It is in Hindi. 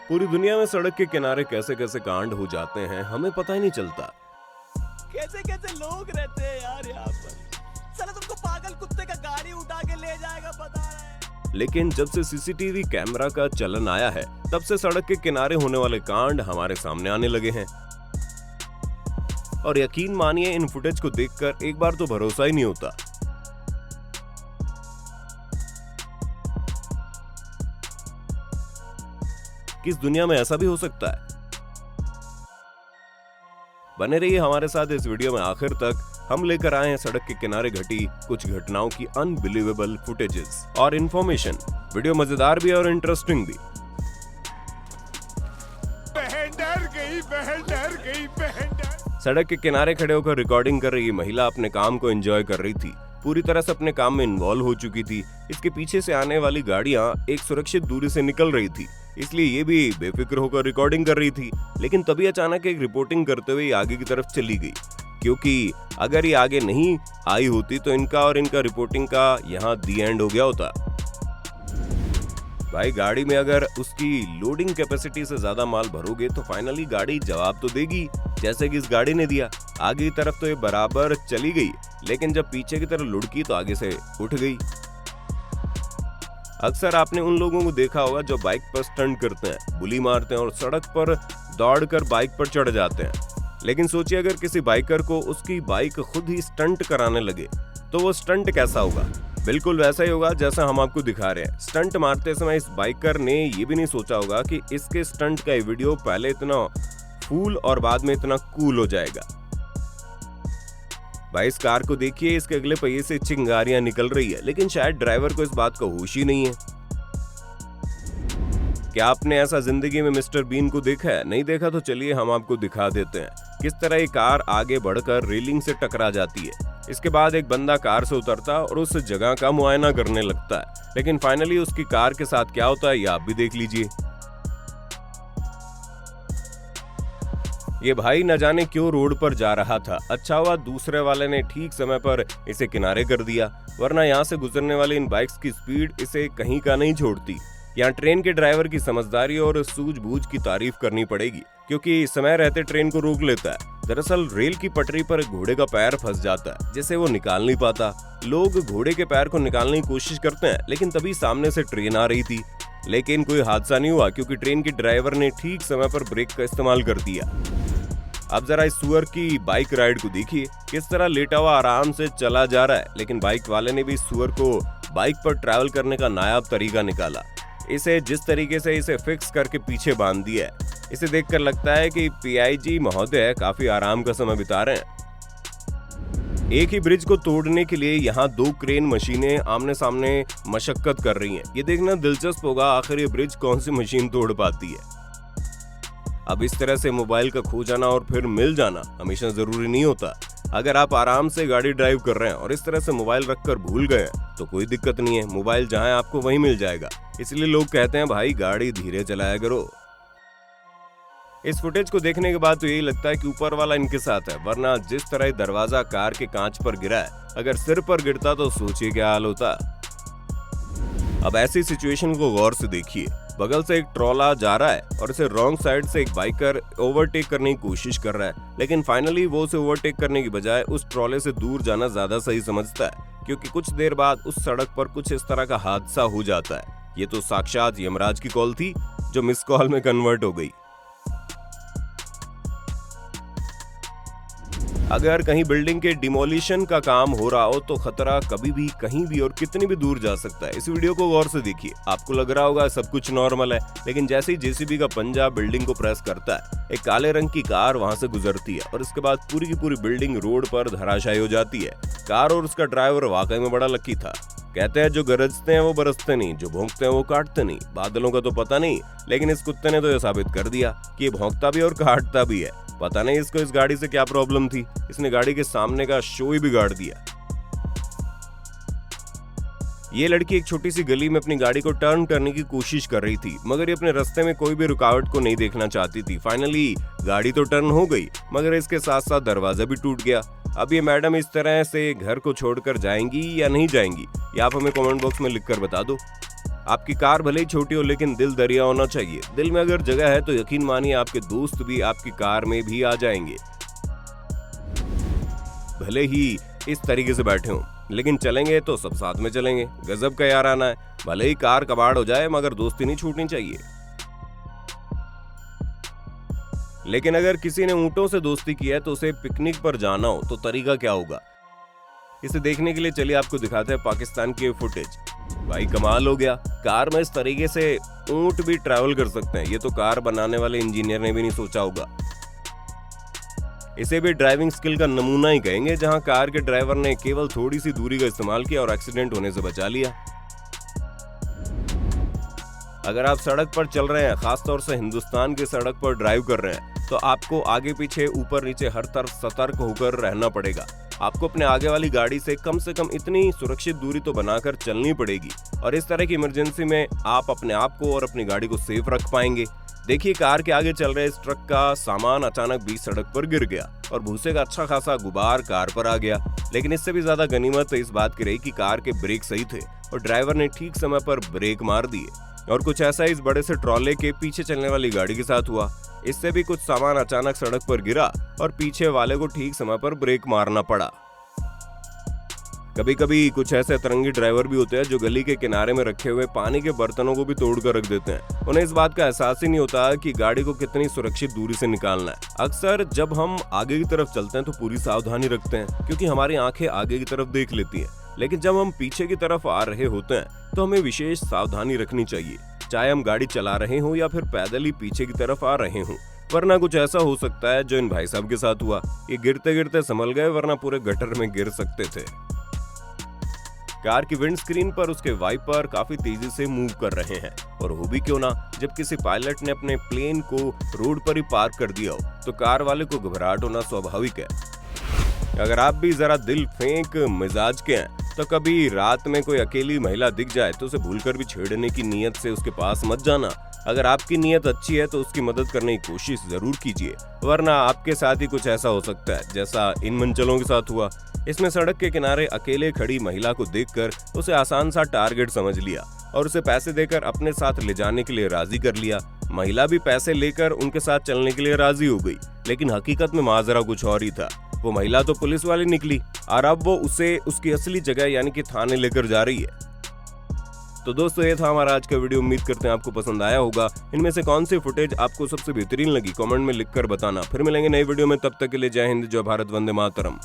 पूरी दुनिया में सड़क के किनारे कैसे कैसे कांड हो जाते हैं हमें पता ही नहीं चलता। कैसे कैसे लोग रहते हैं यार यहाँ पर। साला तुमको पागल कुत्ते का गाड़ी उठा के ले जाएगा बता रहा है। लेकिन जब से सीसीटीवी कैमरा का चलन आया है तब से सड़क के किनारे होने वाले कांड हमारे सामने आने लगे हैं। और यकीन मानिए इन फुटेज को देखकर एक बार तो भरोसा ही नहीं होता। किस दुनिया में ऐसा भी हो सकता है। बने रहिए हमारे साथ इस वीडियो में आखिर तक। हम लेकर आए हैं सड़क के किनारे घटी कुछ घटनाओं की अनबिलीवेबल फुटेजेस और इंफॉर्मेशन। वीडियो मजेदार भी और इंटरेस्टिंग भी। बहन डर गई, बहन डर गई, बहन डर। सड़क के किनारे खड़े होकर रिकॉर्डिंग कर रही महिला अपने काम को एंजॉय कर रही थी। पूरी तरह से अपने काम में इन्वॉल्व हो चुकी थी। इसके पीछे से आने वाली गाड़ियां एक सुरक्षित दूरी से निकल रही थी, इसलिए ये भी बेफिक्र होकर रिकॉर्डिंग कर रही थी। लेकिन तभी अचानक एक रिपोर्टिंग करते हुए आगे की तरफ चली गई, क्योंकि अगर ये आगे नहीं आई होती तो इनका और इनका रिपोर्टिंग का यहाँ दी एंड हो गया होता। भाई गाड़ी में अगर उसकी लोडिंग कैपेसिटी से ज्यादा माल भरोगे तो फाइनली गाड़ी जवाब तो देगी, जैसे कि इस गाड़ी ने दिया। आगे की तरफ तो ये बराबर चली गई, लेकिन जब पीछे की तरफ लुढ़की तो आगे से उठ गई। अक्सर आपने उन लोगों को देखा होगा जो बाइक पर स्टंट करते हैं, बुली मारते हैं और सड़क पर दौड़कर बाइक पर चढ़ जाते हैं। लेकिन सोचिए अगर किसी बाइकर को उसकी बाइक खुद ही स्टंट कराने लगे तो वो स्टंट कैसा होगा। बिल्कुल वैसा ही होगा जैसा हम आपको दिखा रहे हैं। स्टंट मारते समय इस बाइकर ने ये भी नहीं सोचा होगा कि इसके स्टंट का वीडियो पहले इतना फूल और बाद में इतना कूल हो जाएगा। भाई इस कार को देखिए, इसके अगले पहिए से चिंगारियां निकल रही है, लेकिन शायद ड्राइवर को इस बात का होश ही नहीं है। क्या आपने ऐसा जिंदगी में मिस्टर बीन को देखा है? नहीं देखा तो चलिए हम आपको दिखा देते हैं किस तरह ये कार आगे बढ़कर रेलिंग से टकरा जाती है। इसके बाद एक बंदा कार से उतरता और उस जगह का मुआयना करने लगता है, लेकिन फाइनली उसकी कार के साथ क्या होता है ये आप भी देख लीजिए। ये भाई न जाने क्यों रोड पर जा रहा था। अच्छा हुआ दूसरे वाले ने ठीक समय पर इसे किनारे कर दिया, वरना यहाँ से गुजरने वाली इन बाइक्स की स्पीड इसे कहीं का नहीं छोड़ती। यहाँ ट्रेन के ड्राइवर की समझदारी और सूझबूझ की तारीफ करनी पड़ेगी, क्योंकि समय रहते ट्रेन को रोक लेता है। दरअसल रेल की पटरी पर घोड़े का पैर फंस जाता है, जिसे वो निकाल नहीं पाता। लोग घोड़े के पैर को निकालने की कोशिश करते हैं, लेकिन तभी सामने से ट्रेन आ रही थी। लेकिन कोई हादसा नहीं हुआ, क्योंकि ट्रेन के ड्राइवर ने ठीक समय पर ब्रेक का इस्तेमाल कर दिया। अब जरा इस सुअर की बाइक राइड को देखिए, किस तरह लेटा हुआ आराम से चला जा रहा है, लेकिन बाइक वाले ने भी इस सुअर को बाइक पर ट्रैवल करने का नायाब तरीका निकाला। इसे जिस तरीके से इसे फिक्स करके पीछे बांध दिया है, इसे देखकर लगता है कि पीआईजी महोदय काफी आराम का समय बिता रहे हैं। एक ही ब्रिज को तोड़ने के लिए यहाँ 2 क्रेन मशीनें आमने सामने मशक्कत कर रही हैं। ये देखना दिलचस्प होगा आखिर ये ब्रिज कौन सी मशीन तोड़ पाती है। अब इस तरह से मोबाइल का खो जाना और फिर मिल जाना हमेशा जरूरी नहीं होता। अगर आप आराम से गाड़ी ड्राइव कर रहे हैं और इस तरह से मोबाइल रखकर भूल गए तो कोई दिक्कत नहीं है, मोबाइल जहां है आपको वहीं मिल जाएगा। इसलिए लोग कहते हैं भाई गाड़ी धीरे चलाया करो। इस फुटेज को देखने के बाद तो यही लगता है कि ऊपर वाला इनके साथ है, वरना जिस तरह दरवाजा कार के कांच पर गिरा है, अगर सिर पर गिरता तो सोचिए क्या हाल होता। अब ऐसी सिचुएशन को गौर से देखिए। बगल से एक ट्रॉला जा रहा है और इसे रॉन्ग साइड से एक बाइकर ओवरटेक करने की कोशिश कर रहा है, लेकिन फाइनली वो उसे ओवरटेक करने की बजाय उस ट्रॉले से दूर जाना ज्यादा सही समझता है, क्योंकि कुछ देर बाद उस सड़क पर कुछ इस तरह का हादसा हो जाता है। ये तो साक्षात यमराज की कॉल थी जो मिस कॉल में कन्वर्ट हो गई। अगर कहीं बिल्डिंग के डिमोलिशन का काम हो रहा हो तो खतरा कभी भी कहीं भी और कितनी भी दूर जा सकता है। इस वीडियो को गौर से देखिए। आपको लग रहा होगा सब कुछ नॉर्मल है, लेकिन जैसे ही जेसीबी का पंजा बिल्डिंग को प्रेस करता है, एक काले रंग की कार वहां से गुजरती है और इसके बाद पूरी की पूरी बिल्डिंग रोड पर धराशायी हो जाती है। कार और उसका ड्राइवर वाकई में बड़ा लकी था। कहते हैं जो गरजते हैं वो बरसते नहीं, जो भौंकते हैं वो काटते नहीं। बादलों का तो पता नहीं, लेकिन इस कुत्ते ने तो यह साबित कर दिया कि ये भौंकता भी और काटता भी है। पता नहीं इसको इस गाड़ी से क्या प्रॉब्लम थी, इसने गाड़ी के सामने का शो ही बिगाड़ दिया। ये लड़की एक छोटी सी गली में अपनी गाड़ी को टर्न करने की कोशिश कर रही थी, मगर ये अपने रास्ते में कोई भी रुकावट को नहीं देखना चाहती थी। फाइनली गाड़ी तो टर्न हो गई, मगर इसके साथ साथ दरवाजा भी टूट गया। अब ये मैडम इस तरह से घर को छोड़कर जाएंगी या नहीं जाएंगी, ये आप हमें कमेंट बॉक्स में लिखकर बता दो। आपकी कार भले ही छोटी हो लेकिन दिल दरिया होना चाहिए। दिल में अगर जगह है तो यकीन मानिए आपके दोस्त भी आपकी कार में भी आ जाएंगे, भले ही इस तरीके से बैठे हों, लेकिन चलेंगे तो सब साथ में चलेंगे। गजब का याराना है। भले ही कार कबाड़ हो जाए मगर दोस्ती नहीं छूटनी चाहिए। लेकिन अगर किसी ने ऊंटों से दोस्ती की है तो उसे पिकनिक पर जाना हो तो तरीका क्या होगा, इसे देखने के लिए चलिए आपको दिखाते हैं पाकिस्तान की फुटेज। भाई कमाल हो गया, कार में इस तरीके से ऊंट भी ट्रैवल कर सकते हैं। ये तो कार बनाने वाले इंजीनियर ने भी नहीं सोचा होगा। इसे भी ड्राइविंग स्किल का नमूना ही कहेंगे, जहां कार के ड्राइवर ने केवल थोड़ी सी दूरी का इस्तेमाल किया और एक्सीडेंट होने से बचा लिया। अगर आप सड़क पर चल रहे हैं, खासतौर से हिंदुस्तान की सड़क पर ड्राइव कर रहे हैं, तो आपको आगे पीछे ऊपर नीचे हर तरफ सतर्क होकर रहना पड़ेगा। आपको अपने आगे वाली गाड़ी से कम इतनी सुरक्षित दूरी तो बनाकर चलनी पड़ेगी, और इस तरह की इमरजेंसी में आप अपने आप को और अपनी गाड़ी को सेफ रख पाएंगे। देखिए, कार के आगे चल रहे इस ट्रक का सामान अचानक बीच सड़क पर गिर गया और भूसे का अच्छा खासा गुबार कार पर आ गया। लेकिन इससे भी ज्यादा गनीमत इस बात की रही कि कार के ब्रेक सही थे और ड्राइवर ने ठीक समय पर ब्रेक मार दिए। और कुछ ऐसा इस बड़े से ट्रॉले के पीछे चलने वाली गाड़ी के साथ हुआ। इससे भी कुछ सामान अचानक सड़क पर गिरा और पीछे वाले को ठीक समय पर ब्रेक मारना पड़ा। कभी कभी कुछ ऐसे अतरंगी ड्राइवर भी होते हैं जो गली के किनारे में रखे हुए पानी के बर्तनों को भी तोड़कर रख देते हैं। उन्हें इस बात का एहसास ही नहीं होता कि गाड़ी को कितनी सुरक्षित दूरी से निकालना है। अक्सर जब हम आगे की तरफ चलते हैं तो पूरी सावधानी रखते हैं क्योंकि हमारी आंखें आगे की तरफ देख लेती हैं, लेकिन जब हम पीछे की तरफ आ रहे होते हैं तो हमें विशेष सावधानी रखनी चाहिए, चाहे हम गाड़ी चला रहे हों या फिर पैदल ही पीछे की तरफ आ रहे हों। वरना कुछ ऐसा हो सकता है जो इन भाई साहब के साथ हुआ। ये गिरते गिरते संभल गए, वरना पूरे गटर में गिर सकते थे। कार की विंड स्क्रीन पर उसके वाइपर काफी तेजी से मूव कर रहे हैं, और हो भी क्यों ना, जब किसी पायलट ने अपने प्लेन को रोड पर ही पार्क कर दिया हो तो कार वाले को घबराहट होना स्वाभाविक है। अगर आप भी जरा दिल फेंक मिजाज के हैं तो कभी रात में कोई अकेली महिला दिख जाए तो उसे भूलकर भी छेड़ने की नीयत से उसके पास मत जाना। अगर आपकी नीयत अच्छी है तो उसकी मदद करने की कोशिश जरूर कीजिए, वरना आपके साथ ही कुछ ऐसा हो सकता है जैसा इन मंचलों के साथ हुआ। इसमें सड़क के किनारे अकेले खड़ी महिला को देखकर उसे आसान सा टारगेट समझ लिया और उसे पैसे देकर अपने साथ ले जाने के लिए राजी कर लिया। महिला भी पैसे लेकर उनके साथ चलने के लिए राजी हो गई, लेकिन हकीकत में माजरा कुछ और ही था। वो महिला तो पुलिस वाली निकली और अब वो उसे उसकी असली जगह यानी कि थाने लेकर जा रही है। तो दोस्तों, ये था हमारा आज का वीडियो। उम्मीद करते हैं आपको पसंद आया होगा। इनमें से कौन सी फुटेज आपको सबसे बेहतरीन लगी, कमेंट में लिखकर बताना। फिर मिलेंगे नई वीडियो में, तब तक के लिए जय हिंद, जय भारत, वंदे मातरम।